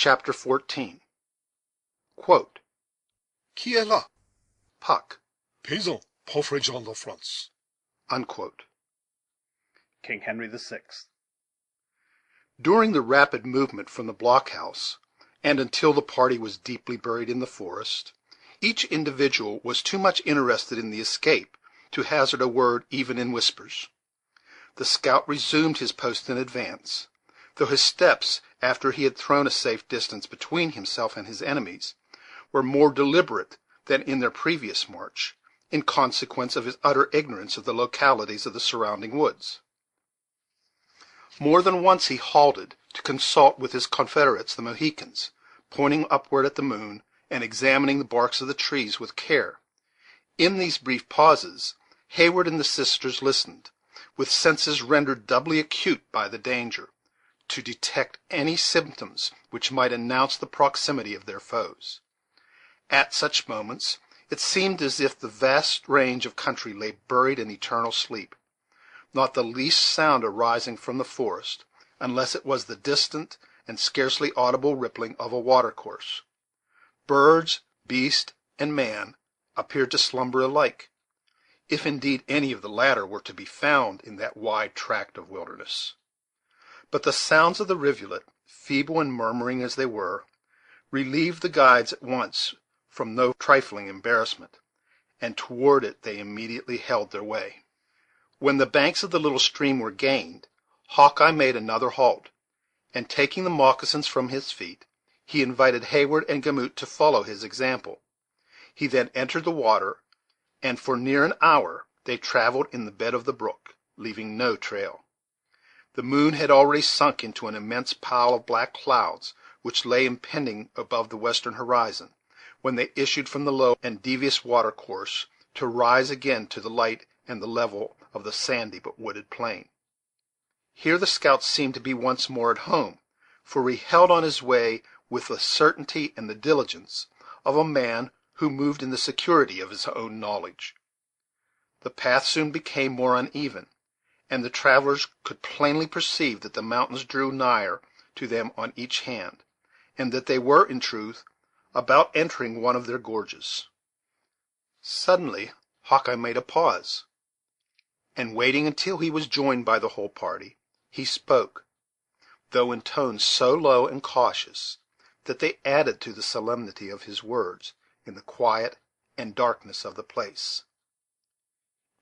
Chapter 14. Quote, Qui est là? Puck. Paysan, pauvre gens de France. Unquote. King Henry VI. During the rapid movement from the blockhouse, and until the party was deeply buried in the forest, each individual was too much interested in the escape to hazard a word even in whispers. The scout resumed his post in advance, though his steps, after he had thrown a safe distance between himself and his enemies, were more deliberate than in their previous march, in consequence of his utter ignorance of the localities of the surrounding woods. More than once he halted to consult with his confederates the Mohicans, pointing upward at the moon, and examining the barks of the trees with care. In these brief pauses, Heyward and the sisters listened, with senses rendered doubly acute by the danger, to detect any symptoms which might announce the proximity of their foes. At such moments it seemed as if the vast range of country lay buried in eternal sleep, not the least sound arising from the forest, unless it was the distant and scarcely audible rippling of a watercourse. Birds, beast, and man appeared to slumber alike, if indeed any of the latter were to be found in that wide tract of wilderness. But the sounds of the rivulet, feeble and murmuring as they were, relieved the guides at once from no trifling embarrassment, and toward it they immediately held their way. When the banks of the little stream were gained, Hawkeye made another halt, and taking the moccasins from his feet, he invited Heyward and Gamut to follow his example. He then entered the water, and for near an hour they travelled in the bed of the brook, leaving no trail. The moon had already sunk into an immense pile of black clouds, which lay impending above the western horizon, when they issued from the low and devious watercourse, to rise again to the light and the level of the sandy but wooded plain. Here the scout seemed to be once more at home, for he held on his way with the certainty and the diligence of a man who moved in the security of his own knowledge. The path soon became more uneven, and the travellers could plainly perceive that the mountains drew nigher to them on each hand, and that they were, in truth, about entering one of their gorges. Suddenly Hawkeye made a pause, and, waiting until he was joined by the whole party, he spoke, though in tones so low and cautious that they added to the solemnity of his words in the quiet and darkness of the place.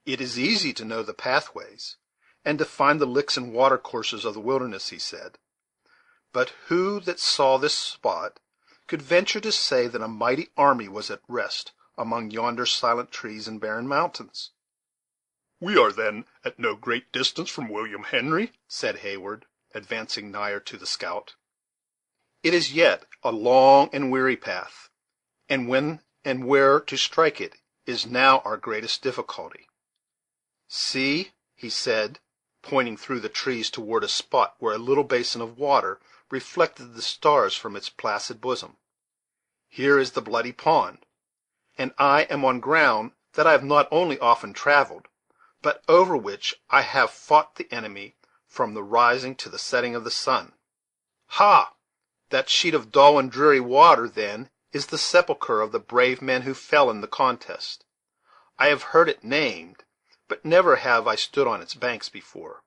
"It is easy to know the pathways, and to find the licks and watercourses of the wilderness," he said; "but who that saw this spot could venture to say that a mighty army was at rest among yonder silent trees and barren mountains?" "We are then at no great distance from William Henry?" said Heyward, advancing nigher to the scout. "It is yet a long and weary path, and when and where to strike it is now our greatest difficulty. See," he said, pointing through the trees toward a spot where a little basin of water reflected the stars from its placid bosom, "here is the bloody pond, and I am on ground that I have not only often travelled, but over which I have fought the enemy from the rising to the setting of the sun. Ha! That sheet of dull and dreary water, then, is the sepulchre of the brave men who fell in the contest. I have heard it named, but never have I stood on its banks before.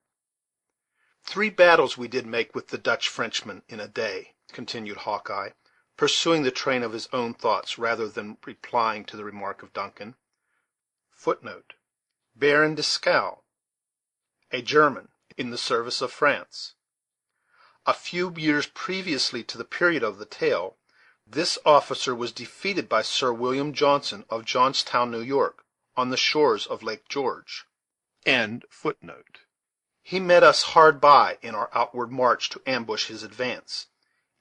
3 battles we did make with the Dutch Frenchmen in a day," continued Hawkeye, pursuing the train of his own thoughts rather than replying to the remark of Duncan. Footnote: Baron Dieskau, a German in the service of France. A few years previously to the period of the tale, this officer was defeated by Sir William Johnson of Johnstown, New York, on the shores of Lake George. He met us hard by in our outward march to ambush his advance,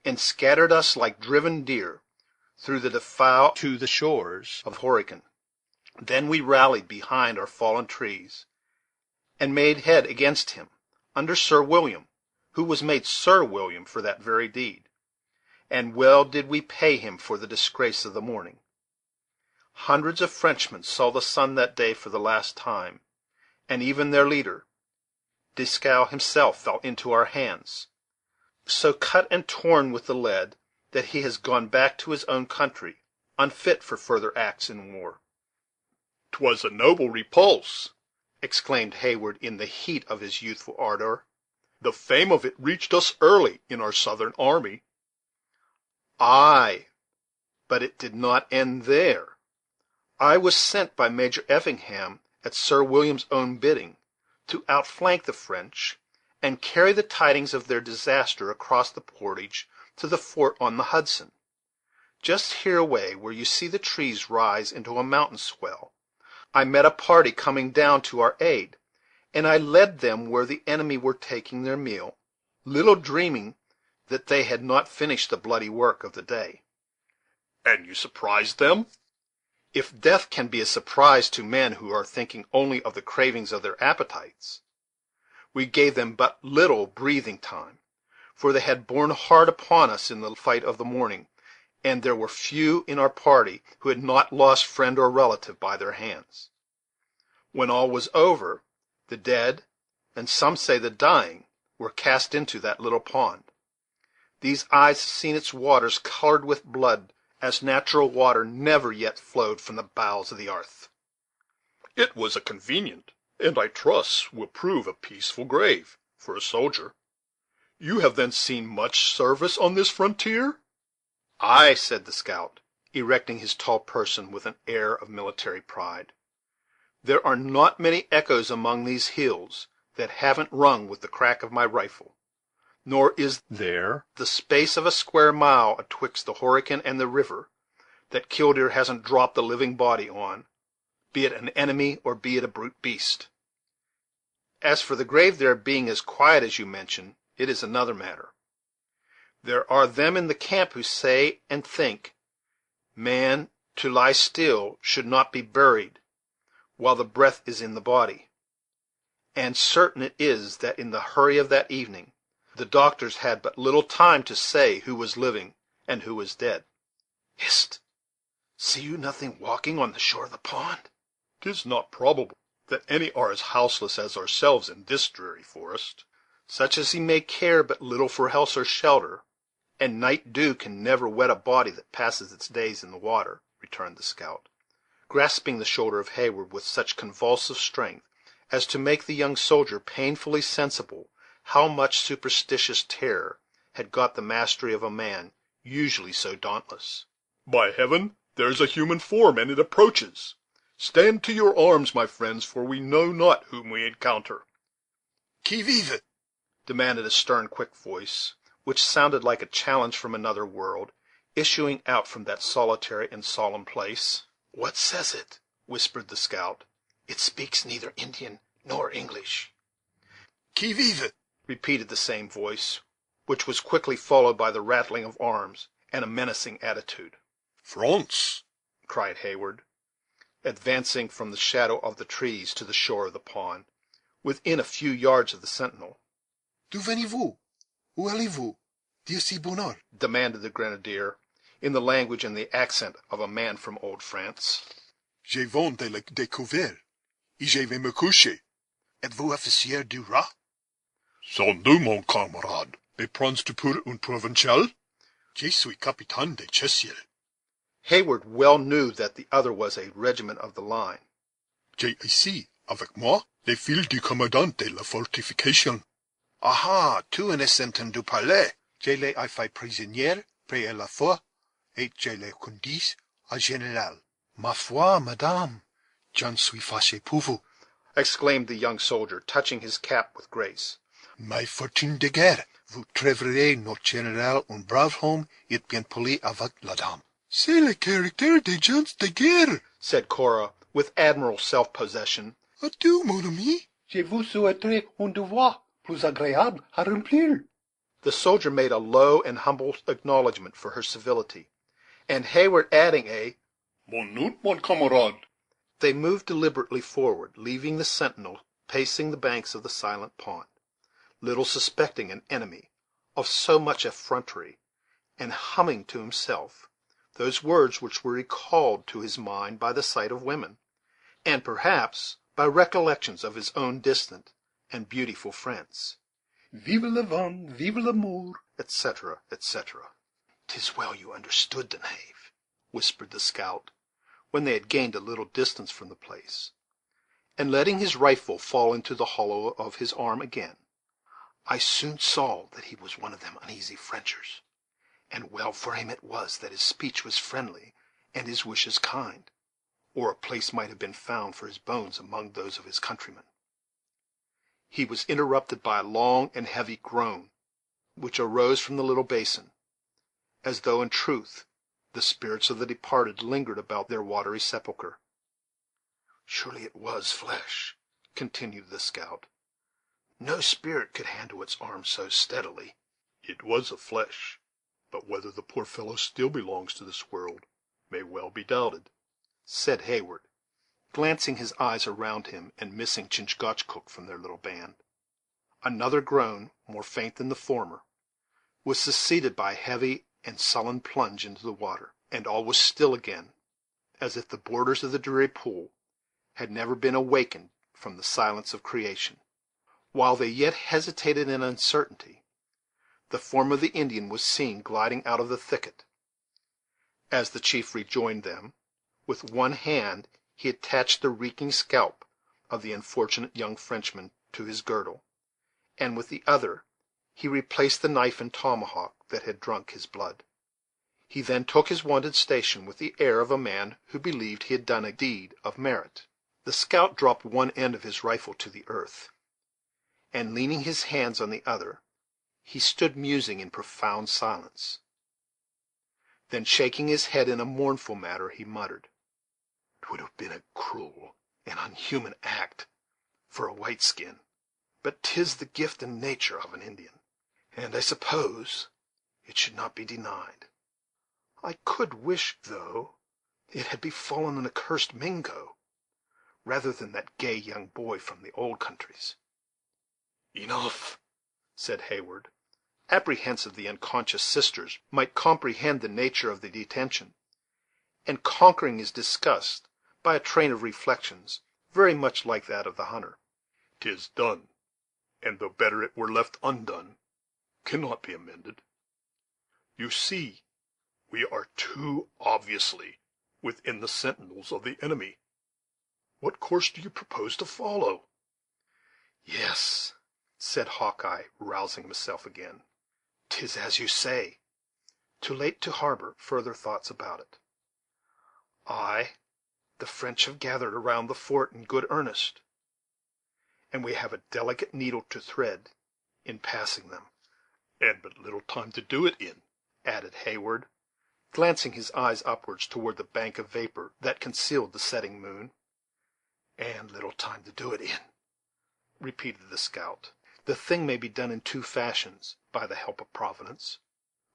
and scattered us like driven deer through the defile to the shores of Horican. Then we rallied behind our fallen trees, and made head against him, under Sir William, who was made Sir William for that very deed, and well did we pay him for the disgrace of the morning. Hundreds of Frenchmen saw the sun that day for the last time, and even their leader, Dieskau himself, fell into our hands, so cut and torn with the lead that he has gone back to his own country, unfit for further acts in war." "'Twas a noble repulse," exclaimed Heyward, in the heat of his youthful ardor. "The fame of it reached us early in our Southern army." "Ay, but it did not end there. I was sent by Major Effingham, at Sir William's own bidding, to outflank the French, and carry the tidings of their disaster across the portage to the fort on the Hudson. Just hereaway, where you see the trees rise into a mountain swell, I met a party coming down to our aid, and I led them where the enemy were taking their meal, little dreaming that they had not finished the bloody work of the day." "And you surprised them?" "If death can be a surprise to men who are thinking only of the cravings of their appetites. We gave them but little breathing time, for they had borne hard upon us in the fight of the morning, and there were few in our party who had not lost friend or relative by their hands. When all was over, the dead, and some say the dying, were cast into that little pond. These eyes have seen its waters colored with blood, as natural water never yet flowed from the bowels of the earth." "It was a convenient, and I trust will prove a peaceful grave, for a soldier. You have then seen much service on this frontier?" "Ay," said the scout, erecting his tall person with an air of military pride. "There are not many echoes among these hills that haven't rung with the crack of my rifle, nor is there the space of a square mile atwixt the Horican and the river that Killdeer hasn't dropped a living body on, be it an enemy or be it a brute beast. As for the grave there being as quiet as you mention, it is another matter. There are them in the camp who say and think, man, to lie still, should not be buried while the breath is in the body; and certain it is that in the hurry of that evening the doctors had but little time to say who was living and who was dead. Hist! See you nothing walking on the shore of the pond?" "'Tis not probable that any are as houseless as ourselves in this dreary forest." "Such as he may care but little for house or shelter, and night dew can never wet a body that passes its days in the water," returned the scout, grasping the shoulder of Heyward with such convulsive strength as to make the young soldier painfully sensible how much superstitious terror had got the mastery of a man usually so dauntless. "By heaven, there's a human form, and it approaches. Stand to your arms, my friends, for we know not whom we encounter." "Qui vive?" demanded a stern, quick voice, which sounded like a challenge from another world, issuing out from that solitary and solemn place. "What says it?" whispered the scout. "It speaks neither Indian nor English." "Qui vive?" repeated the same voice, which was quickly followed by the rattling of arms and a menacing attitude. "France!" cried Heyward, advancing from the shadow of the trees to the shore of the pond, within a few yards of the sentinel. "D'où venez-vous? Où allez-vous, Dieu si bonheur?" demanded the grenadier, in the language and the accent of a man from old France. "Je viens de le découvrir, et je vais me coucher. Êtes-vous officier du roi?" "Sans doute, mon camarade. Mais prends-tu pour un provincial?" "Je suis capitaine de Chessier." Heyward well knew that the other was a regiment of the line. "J'ai ici, avec moi, les filles du commandant de la fortification." "Aha, tu en es entendu parler." "Je les ai fait prisonniers près à la fois, et je les conduis au général." "Ma foi, madame," "J'en suis fâché pour vous." exclaimed the young soldier, touching his cap with grace. "Mais fortune de guerre, vous trouverez notre général un brave homme et bien poli avec la dame." "C'est le caractère des gens de guerre," said Cora, with admirable self-possession. "Adieu, mon ami." Je vous souhaiterais un devoir plus agréable à remplir." The soldier made a low and humble acknowledgment for her civility, and Heyward adding "Bonne nuit, mon camarade." they moved deliberately forward, leaving the sentinel pacing the banks of the silent pond, little suspecting an enemy of so much effrontery, and humming to himself those words which were recalled to his mind by the sight of women, and perhaps by recollections of his own distant and beautiful friends. Vive le vent, vive l'amour, etc., etc. "'Tis well you understood the knave," whispered the scout, when they had gained a little distance from the place, and letting his rifle fall into the hollow of his arm again. "I soon saw that he was one of them uneasy Frenchers, and well for him it was that his speech was friendly and his wishes kind, or a place might have been found for his bones among those of his countrymen." He was interrupted by a long and heavy groan, which arose from the little basin, as though in truth the spirits of the departed lingered about their watery sepulchre. "Surely it was flesh," continued the scout. "No spirit could handle its arms so steadily." "It was a flesh, but whether the poor fellow still belongs to this world may well be doubted," said Heyward, glancing his eyes around him and missing Chingachgook from their little band. Another groan, more faint than the former, was succeeded by a heavy and sullen plunge into the water, and all was still again, as if the borders of the dreary pool had never been awakened from the silence of creation. While they yet hesitated in uncertainty, the form of the Indian was seen gliding out of the thicket. As the chief rejoined them, with one hand he attached the reeking scalp of the unfortunate young Frenchman to his girdle, and with the other he replaced the knife and tomahawk that had drunk his blood. He then took his wonted station with the air of a man who believed he had done a deed of merit. The scout dropped one end of his rifle to the earth, and leaning his hands on the other, he stood musing in profound silence. Then, shaking his head in a mournful manner, he muttered, "'Twould have been a cruel and unhuman act for a white skin, but 'tis the gift and nature of an Indian, and I suppose it should not be denied. I could wish, though, it had befallen an accursed Mingo, rather than that gay young boy from the old countries." "Enough," said Heyward, apprehensive the unconscious sisters might comprehend the nature of the detention, and conquering his disgust by a train of reflections very much like that of the hunter. "'Tis done, and though better it were left undone, cannot be amended. You see, we are too obviously within the sentinels of the enemy. What course do you propose to follow?" "Yes," said Hawkeye, rousing himself again, "'tis as you say. Too late to harbor further thoughts about it. The French have gathered around the fort in good earnest, and we have a delicate needle to thread in passing them." "And but little time to do it in," added Heyward, glancing his eyes upwards toward the bank of vapor that concealed the setting moon. "And little time to do it in," repeated the scout. "The thing may be done in two fashions, by the help of Providence,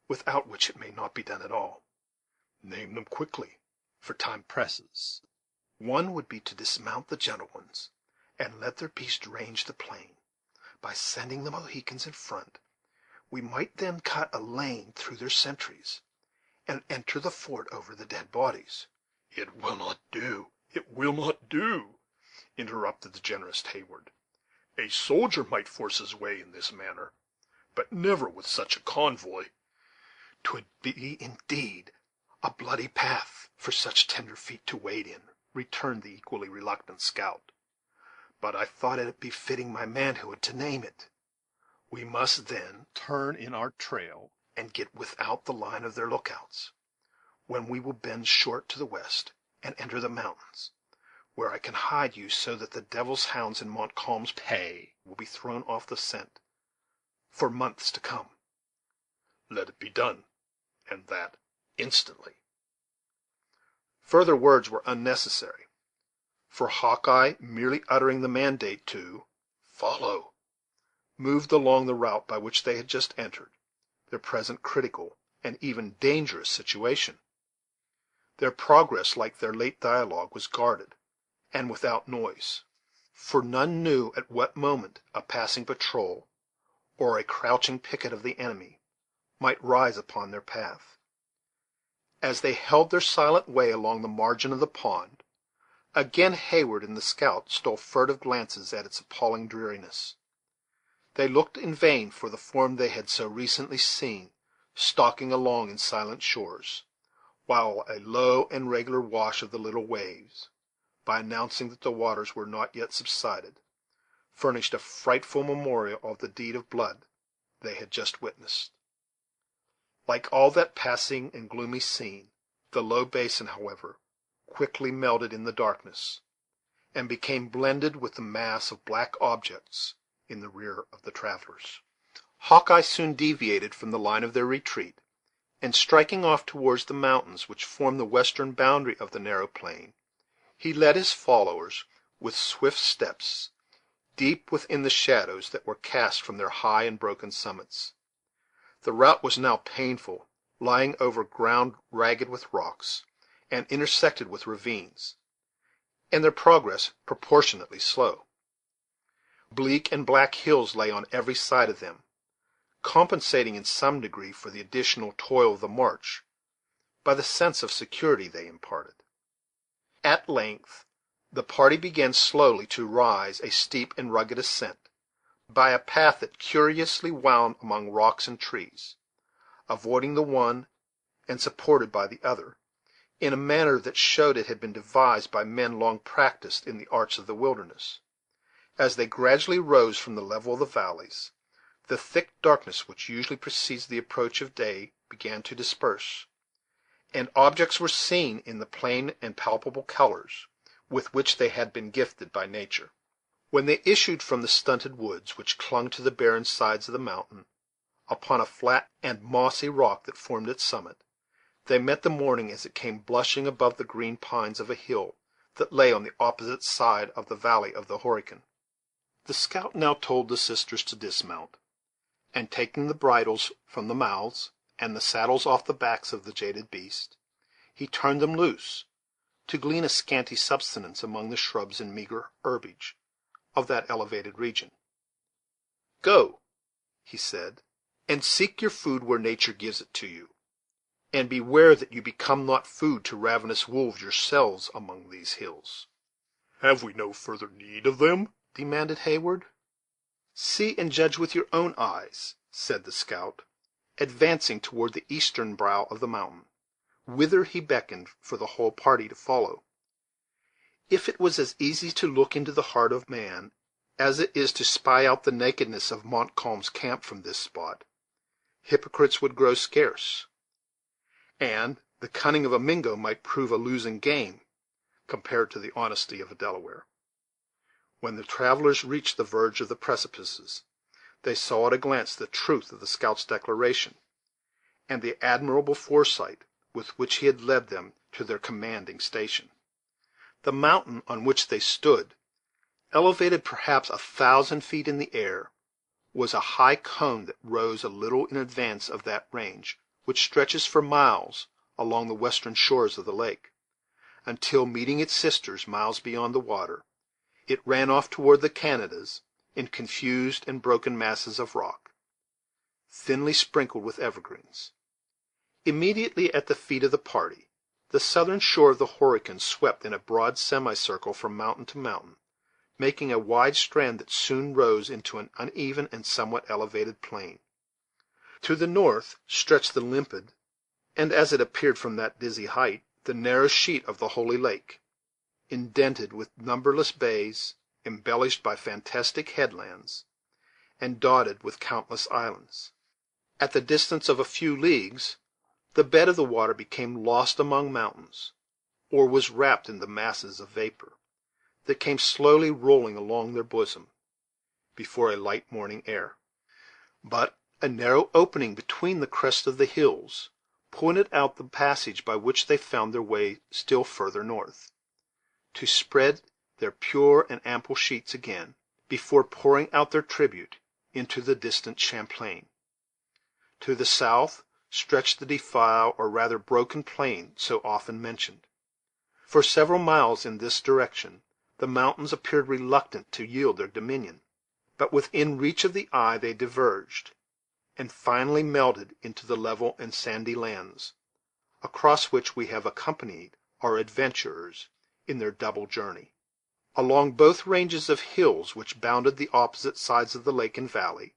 without which it may not be done at all." "Name them quickly, for time presses." "One would be to dismount the gentle ones, and let their beasts range the plain. By sending the Mohicans in front, we might then cut a lane through their sentries, and enter the fort over the dead bodies." "It will not do, it will not do," interrupted the generous Heyward. "A soldier might force his way in this manner, but never with such a convoy." "'Twould be indeed a bloody path for such tender feet to wade in," returned the equally reluctant scout; "but I thought it befitting my manhood to name it. We must, then, turn in our trail and get without the line of their lookouts, when we will bend short to the west and enter the mountains, where I can hide you so that the devil's hounds in Montcalm's pay will be thrown off the scent for months to come." "Let it be done, and that instantly." Further words were unnecessary, for Hawkeye, merely uttering the mandate to "follow," moved along the route by which they had just entered their present critical and even dangerous situation. Their progress, like their late dialogue, was guarded, and without noise, for none knew at what moment a passing patrol, or a crouching picket of the enemy, might rise upon their path. As they held their silent way along the margin of the pond, again Heyward and the scout stole furtive glances at its appalling dreariness. They looked in vain for the form they had so recently seen stalking along in silent shores, while a low and regular wash of the little waves, by announcing that the waters were not yet subsided, furnished a frightful memorial of the deed of blood they had just witnessed. Like all that passing and gloomy scene, the low basin, however, quickly melted in the darkness, and became blended with the mass of black objects in the rear of the travellers. Hawkeye soon deviated from the line of their retreat, and striking off towards the mountains which formed the western boundary of the narrow plain, he led his followers with swift steps deep within the shadows that were cast from their high and broken summits. The route was now painful, lying over ground ragged with rocks, and intersected with ravines, and their progress proportionately slow. Bleak and black hills lay on every side of them, compensating in some degree for the additional toil of the march by the sense of security they imparted. At length the party began slowly to rise a steep and rugged ascent, by a path that curiously wound among rocks and trees, avoiding the one and supported by the other, in a manner that showed it had been devised by men long practised in the arts of the wilderness. As they gradually rose from the level of the valleys, the thick darkness which usually precedes the approach of day began to disperse, and objects were seen in the plain and palpable colors with which they had been gifted by nature. When they issued from the stunted woods which clung to the barren sides of the mountain, upon a flat and mossy rock that formed its summit, they met the morning as it came blushing above the green pines of a hill that lay on the opposite side of the valley of the Horican. The scout now told the sisters to dismount, and taking the bridles from the mouths and the saddles off the backs of the jaded beasts, he turned them loose, to glean a scanty subsistence among the shrubs and meager herbage of that elevated region. "Go," he said, "and seek your food where nature gives it to you, and beware that you become not food to ravenous wolves yourselves among these hills." "Have we no further need of them?" demanded Heyward. "See and judge with your own eyes," said the scout, advancing toward the eastern brow of the mountain, whither he beckoned for the whole party to follow. "If it was as easy to look into the heart of man as it is to spy out the nakedness of Montcalm's camp from this spot, hypocrites would grow scarce, and the cunning of a Mingo might prove a losing game compared to the honesty of a Delaware." When the travellers reached the verge of the precipices, they saw at a glance the truth of the scout's declaration, and the admirable foresight with which he had led them to their commanding station. The mountain on which they stood, elevated perhaps 1,000 feet in the air, was a high cone that rose a little in advance of that range which stretches for miles along the western shores of the lake, until, meeting its sisters miles beyond the water, it ran off toward the Canadas in confused and broken masses of rock, thinly sprinkled with evergreens. Immediately at the feet of the party, the southern shore of the Horican swept in a broad semicircle from mountain to mountain, making a wide strand that soon rose into an uneven and somewhat elevated plain. To the north stretched the limpid, and, as it appeared from that dizzy height, the narrow sheet of the Holy Lake, indented with numberless bays, embellished by fantastic headlands, and dotted with countless islands. At the distance of a few leagues, the bed of the water became lost among mountains, or was wrapped in the masses of vapor that came slowly rolling along their bosom before a light morning air. But a narrow opening between the crest of the hills pointed out the passage by which they found their way still further north, to spread their pure and ample sheets again, before pouring out their tribute into the distant Champlain. To the south stretched the defile, or rather broken plain, so often mentioned. For several miles in this direction the mountains appeared reluctant to yield their dominion, but within reach of the eye they diverged, and finally melted into the level and sandy lands, across which we have accompanied our adventurers in their double journey. Along both ranges of hills which bounded the opposite sides of the lake and valley,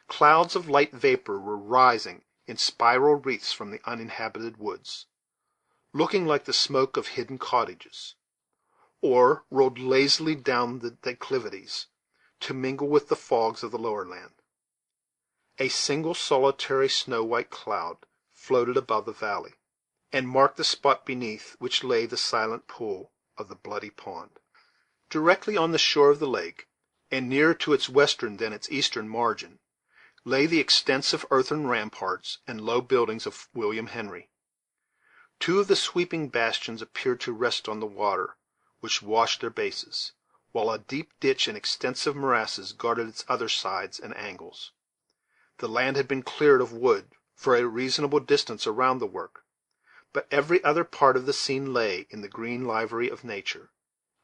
clouds of light vapor were rising in spiral wreaths from the uninhabited woods, looking like the smoke of hidden cottages, or rolled lazily down the declivities to mingle with the fogs of the lower land. A single solitary snow-white cloud floated above the valley, and marked the spot beneath which lay the silent pool of the Bloody Pond. Directly on the shore of the lake, and nearer to its western than its eastern margin, lay the extensive earthen ramparts and low buildings of William Henry. Two of the sweeping bastions appeared to rest on the water which washed their bases, while a deep ditch and extensive morasses guarded its other sides and angles. The land had been cleared of wood for a reasonable distance around the work, but every other part of the scene lay in the green livery of nature,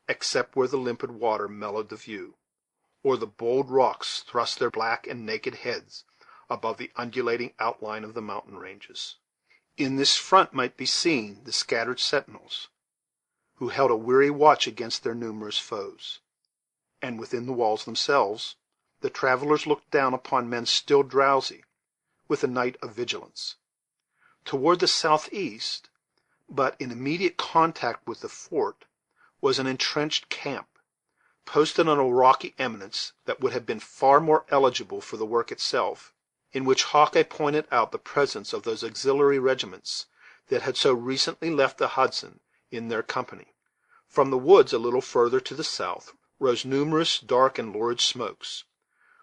except where the limpid water mellowed the view, or the bold rocks thrust their black and naked heads above the undulating outline of the mountain ranges. In this front might be seen the scattered sentinels, who held a weary watch against their numerous foes; and within the walls themselves the travellers looked down upon men still drowsy with the night of vigilance. Toward the southeast, but in immediate contact with the fort, was an entrenched camp, posted on a rocky eminence that would have been far more eligible for the work itself, in which Hawkeye pointed out the presence of those auxiliary regiments that had so recently left the Hudson in their company. From the woods a little further to the south rose numerous dark and lurid smokes,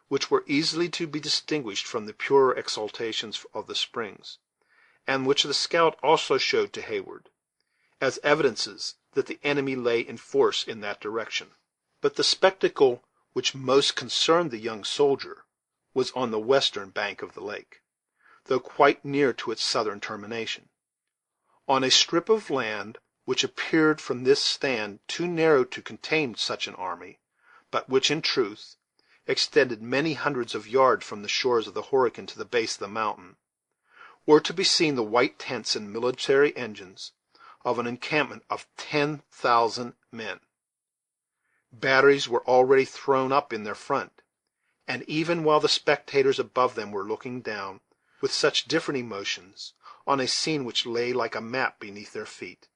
which were easily to be distinguished from the purer exhalations of the springs, and which the scout also showed to Heyward, as evidences that the enemy lay in force in that direction. But the spectacle which most concerned the young soldier was on the western bank of the lake, though quite near to its southern termination, on a strip of land which appeared from this stand too narrow to contain such an army, but which, in truth, extended many hundreds of yards from the shores of the Horican to the base of the mountain, were to be seen the white tents and military engines of an encampment of 10,000 men. Batteries were already thrown up in their front, and even while the spectators above them were looking down, with such different emotions, on a scene which lay like a map beneath their feet,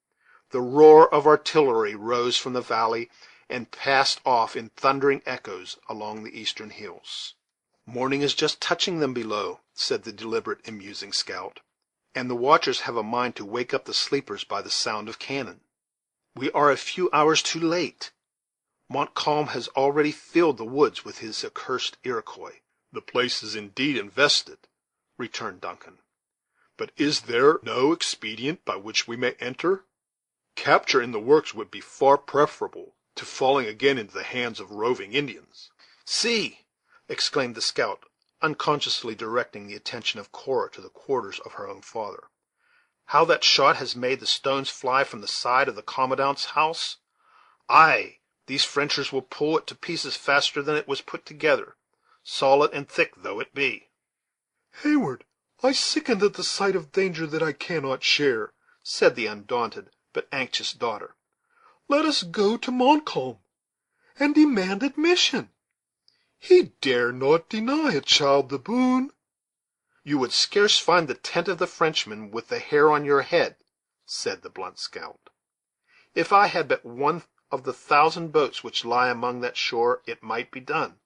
the roar of artillery rose from the valley and passed off in thundering echoes along the eastern hills. "Morning is just touching them below," said the deliberate and musing scout, "and the watchers have a mind to wake up the sleepers by the sound of cannon. We are a few hours too late. Montcalm has already filled the woods with his accursed Iroquois." "The place is indeed invested," returned Duncan; "but is there no expedient by which we may enter? Capture in the works would be far preferable to falling again into the hands of roving Indians." "See!" exclaimed the scout, unconsciously directing the attention of Cora to the quarters of her own father, "how that shot has made the stones fly from the side of the commandant's house. Ay, these Frenchers will pull it to pieces faster than it was put together, solid and thick though it be." "Heyward, I sicken at the sight of danger that I cannot share," said the undaunted but anxious daughter. "Let us go to Montcalm and demand admission. He dare not deny a child the boon." "You would scarce find the tent of the Frenchman with the hair on your head," said the blunt scout. "If I had but one of the 1,000 boats which lie along that shore, it might be done.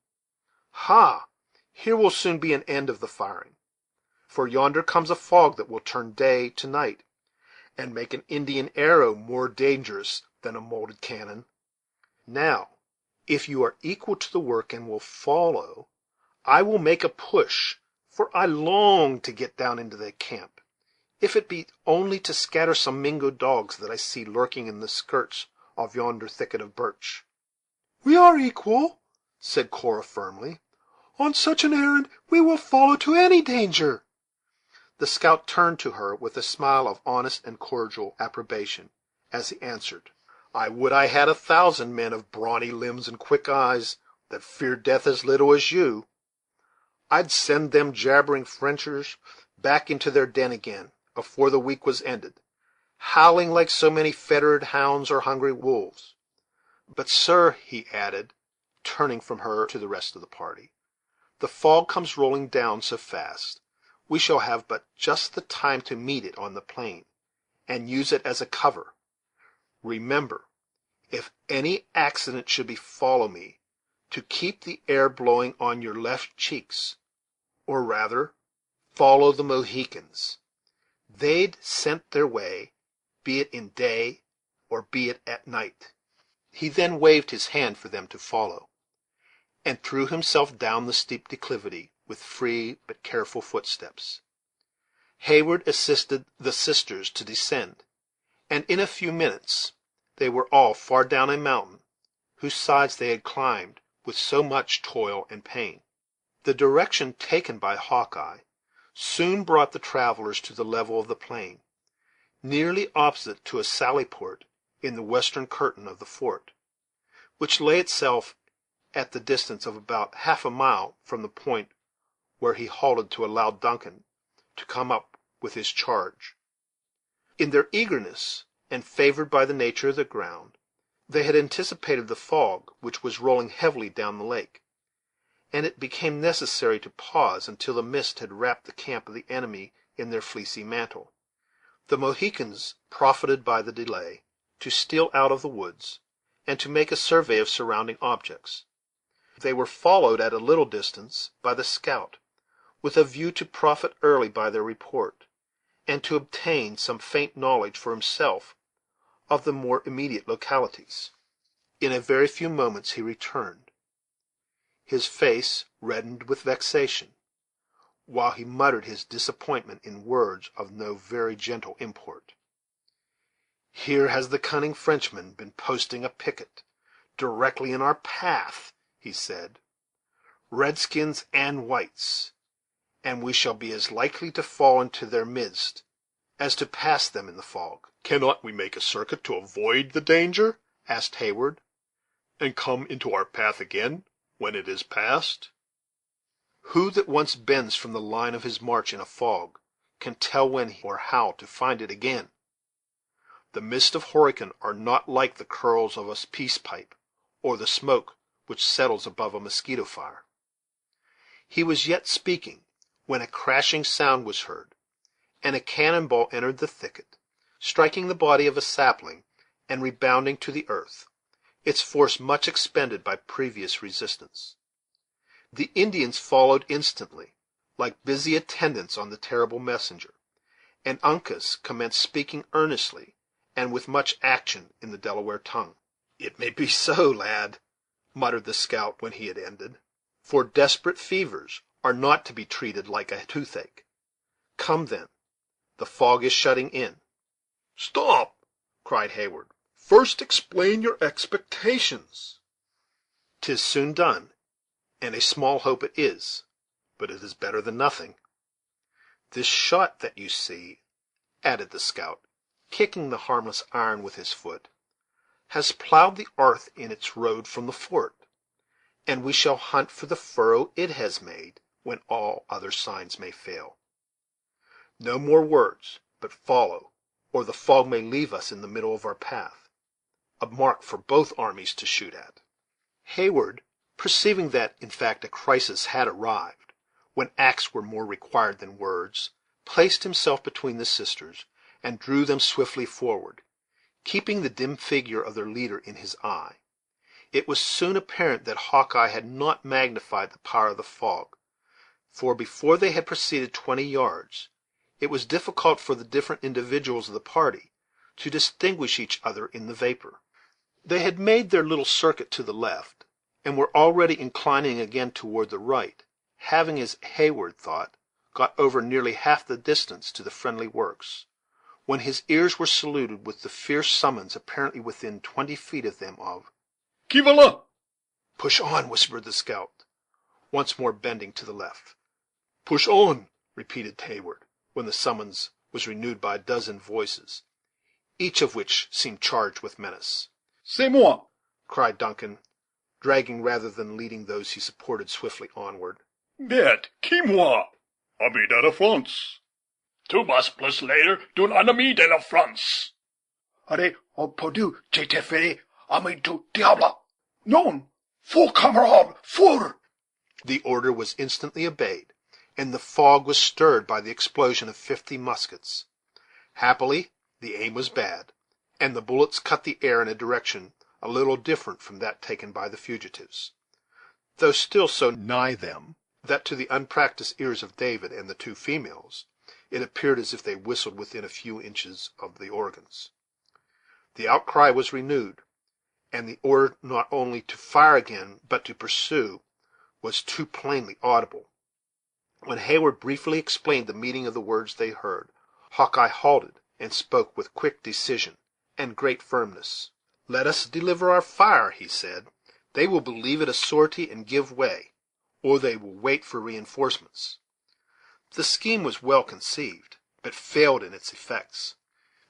Ha! here will soon be an end of the firing, for yonder comes a fog that will turn day to night, and make an Indian arrow more dangerous than a molded cannon. Now, if you are equal to the work and will follow, I will make a push, for I long to get down into the camp, if it be only to scatter some Mingo dogs that I see lurking in the skirts of yonder thicket of birch." "We are equal," said Cora firmly. "On such an errand we will follow to any danger." The scout turned to her with a smile of honest and cordial approbation, as he answered: "I would I had 1,000 men of brawny limbs and quick eyes, that feared death as little as you. I'd send them jabbering Frenchers back into their den again, afore the week was ended, howling like so many fettered hounds or hungry wolves. But, sir," he added, turning from her to the rest of the party, "the fog comes rolling down so fast, we shall have but just the time to meet it on the plain, and use it as a cover. Remember, if any accident should befall me, to keep the air blowing on your left cheeks, or rather, follow the Mohicans. They'd scent their way, be it in day or be it at night." He then waved his hand for them to follow, and threw himself down the steep declivity with free but careful footsteps. Heyward assisted the sisters to descend, and in a few minutes they were all far down a mountain whose sides they had climbed with so much toil and pain. The direction taken by Hawkeye soon brought the travellers to the level of the plain, nearly opposite to a sally port in the western curtain of the fort, which lay itself at the distance of about half a mile from the point where he halted to allow Duncan to come up with his charge. In their eagerness, and favored by the nature of the ground, they had anticipated the fog which was rolling heavily down the lake, and it became necessary to pause until the mist had wrapped the camp of the enemy in their fleecy mantle. The Mohicans profited by the delay to steal out of the woods, and to make a survey of surrounding objects. They were followed at a little distance by the scout, with a view to profit early by their report, and to obtain some faint knowledge for himself of the more immediate localities. In a very few moments he returned, his face reddened with vexation, while he muttered his disappointment in words of no very gentle import. "Here has the cunning Frenchman been posting a picket directly in our path," he said, "redskins and whites, and we shall be as likely to fall into their midst as to pass them in the fog." "Cannot we make a circuit to avoid the danger," asked Heyward, "and come into our path again when it is past?" "Who that once bends from the line of his march in a fog can tell when or how to find it again? The mists of Horican are not like the curls of a peace pipe, or the smoke which settles above a mosquito fire." He was yet speaking when a crashing sound was heard, and a cannon ball entered the thicket, striking the body of a sapling and rebounding to the earth, its force much expended by previous resistance. The Indians followed instantly, like busy attendants on the terrible messenger, and Uncas commenced speaking earnestly and with much action in the Delaware tongue. "It may be so, lad," muttered the scout when he had ended, "for desperate fevers are not to be treated like a toothache. Come, then, the fog is shutting in." "Stop!" cried Heyward. "First explain your expectations." "'Tis soon done, and a small hope it is, but it is better than nothing. This shot that you see," added the scout, kicking the harmless iron with his foot, "has plowed the earth in its road from the fort, and we shall hunt for the furrow it has made when all other signs may fail. No more words, but follow, or the fog may leave us in the middle of our path, a mark for both armies to shoot at." Heyward, perceiving that, in fact, a crisis had arrived, when acts were more required than words, placed himself between the sisters, and drew them swiftly forward, keeping the dim figure of their leader in his eye. It was soon apparent that Hawkeye had not magnified the power of the fog, for before they had proceeded 20 yards, it was difficult for the different individuals of the party to distinguish each other in the vapor. They had made their little circuit to the left, and were already inclining again toward the right, having, as Heyward thought, got over nearly half the distance to the friendly works, when his ears were saluted with the fierce summons apparently within 20 feet of them of "Qui va là?" "Push on," whispered the scout, once more bending to the left. "Push on," repeated Heyward, when the summons was renewed by a dozen voices, each of which seemed charged with menace. C'est moi. cried Duncan, dragging rather than leading those he supported swiftly onward. "Bête, qui moi? Ami de la France." "Tu vas plus later d'un ennemi de la France." Allez, au perdu, j'étais fait, ami du diable. Non, faux camarade, four. The order was instantly obeyed, and the fog was stirred by the explosion of 50 muskets. Happily, the aim was bad, and the bullets cut the air in a direction a little different from that taken by the fugitives, though still so nigh them that to the unpractised ears of David and the two females it appeared as if they whistled within a few inches of the organs. The outcry was renewed, and the order not only to fire again but to pursue was too plainly audible. When Hayward briefly explained the meaning of the words they heard, Hawkeye halted and spoke with quick decision and great firmness. "Let us deliver our fire," he said. "They will believe it a sortie and give way, or they will wait for reinforcements." The scheme was well conceived, but failed in its effects.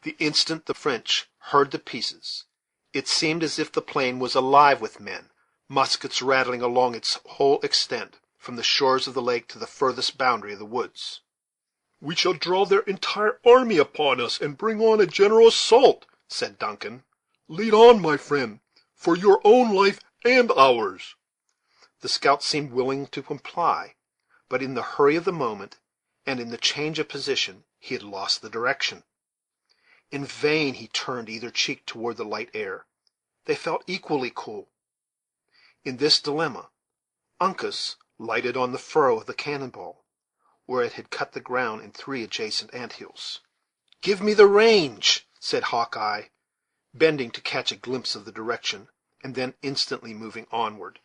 The instant the French heard the pieces, it seemed as if the plain was alive with men, muskets rattling along its whole extent, from the shores of the lake to the furthest boundary of the woods. "We shall draw their entire army upon us, and bring on a general assault," said Duncan. "Lead on, my friend, for your own life and ours." The scout seemed willing to comply, but in the hurry of the moment, and in the change of position, he had lost the direction. In vain he turned either cheek toward the light air. They felt equally cool. In this dilemma, Uncas lighted on the furrow of the cannon ball, where it had cut the ground in 3 adjacent ant hills. "Give me the range," said Hawkeye, bending to catch a glimpse of the direction, and then instantly moving onward.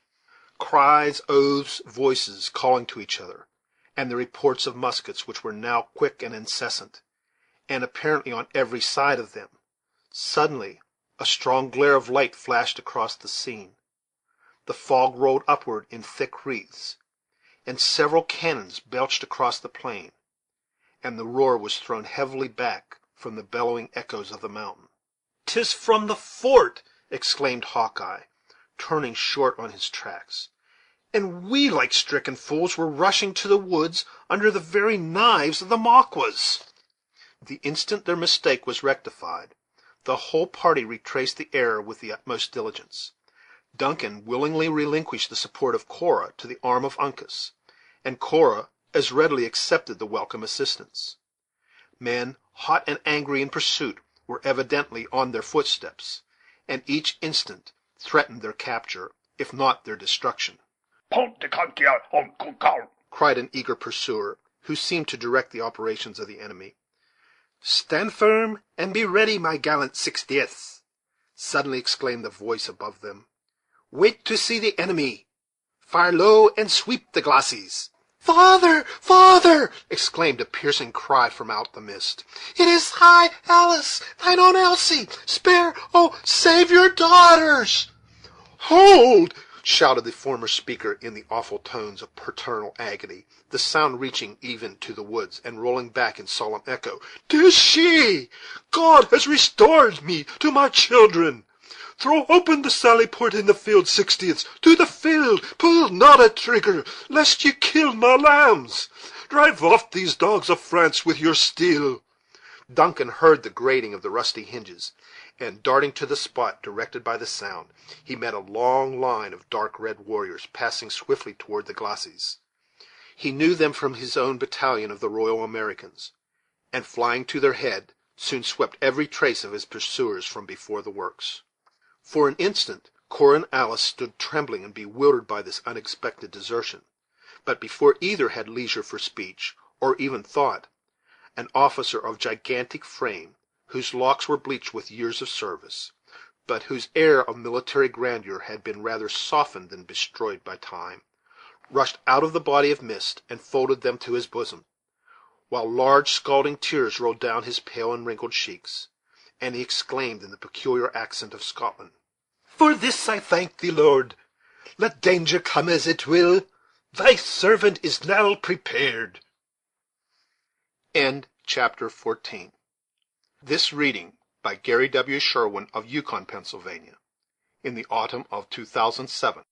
Cries, oaths, voices calling to each other, and the reports of muskets, which were now quick and incessant, and apparently on every side of them. Suddenly a strong glare of light flashed across the scene. The fog rolled upward in thick wreaths, and several cannons belched across the plain, and the roar was thrown heavily back from the bellowing echoes of the mountain. "'Tis from the fort!" exclaimed Hawkeye, turning short on his tracks, "and we, like stricken fools, were rushing to the woods under the very knives of the Maquas." The instant their mistake was rectified, the whole party retraced the error with the utmost diligence. Duncan willingly relinquished the support of Cora to the arm of Uncas, and Cora as readily accepted the welcome assistance. Men, hot and angry in pursuit, were evidently on their footsteps, and each instant threatened their capture, if not their destruction. Cried an eager pursuer, who seemed to direct the operations of the enemy. "Stand firm, and be ready, my gallant 60th," suddenly exclaimed the voice above them. "Wait to see the enemy. Fire low, and sweep the glacis." "Father, father!" exclaimed a piercing cry from out the mist. "It is I, Alice, thine own Elsie. Spare, oh, save your daughters!" "Hold!" shouted the former speaker in the awful tones of paternal agony, the sound reaching even to the woods, and rolling back in solemn echo. "'Tis she! God has restored me to my children. Throw open the sally port in the field, 60ths, to the field. Pull not a trigger, lest ye kill my lambs. Drive off these dogs of France with your steel." Duncan heard the grating of the rusty hinges, and, darting to the spot directed by the sound, he met a long line of dark red warriors passing swiftly toward the glacis. He knew them from his own battalion of the Royal Americans, and, flying to their head, soon swept every trace of his pursuers from before the works. For an instant Cora and Alice stood trembling and bewildered by this unexpected desertion, but before either had leisure for speech, or even thought, an officer of gigantic frame, whose locks were bleached with years of service, but whose air of military grandeur had been rather softened than destroyed by time, rushed out of the body of mist and folded them to his bosom, while large scalding tears rolled down his pale and wrinkled cheeks, and he exclaimed in the peculiar accent of Scotland: "For this I thank thee, Lord. Let danger come as it will, thy servant is now prepared." Chapter 14. This reading by Gary W. Sherwin of Yukon, Pennsylvania, in the autumn of 2007.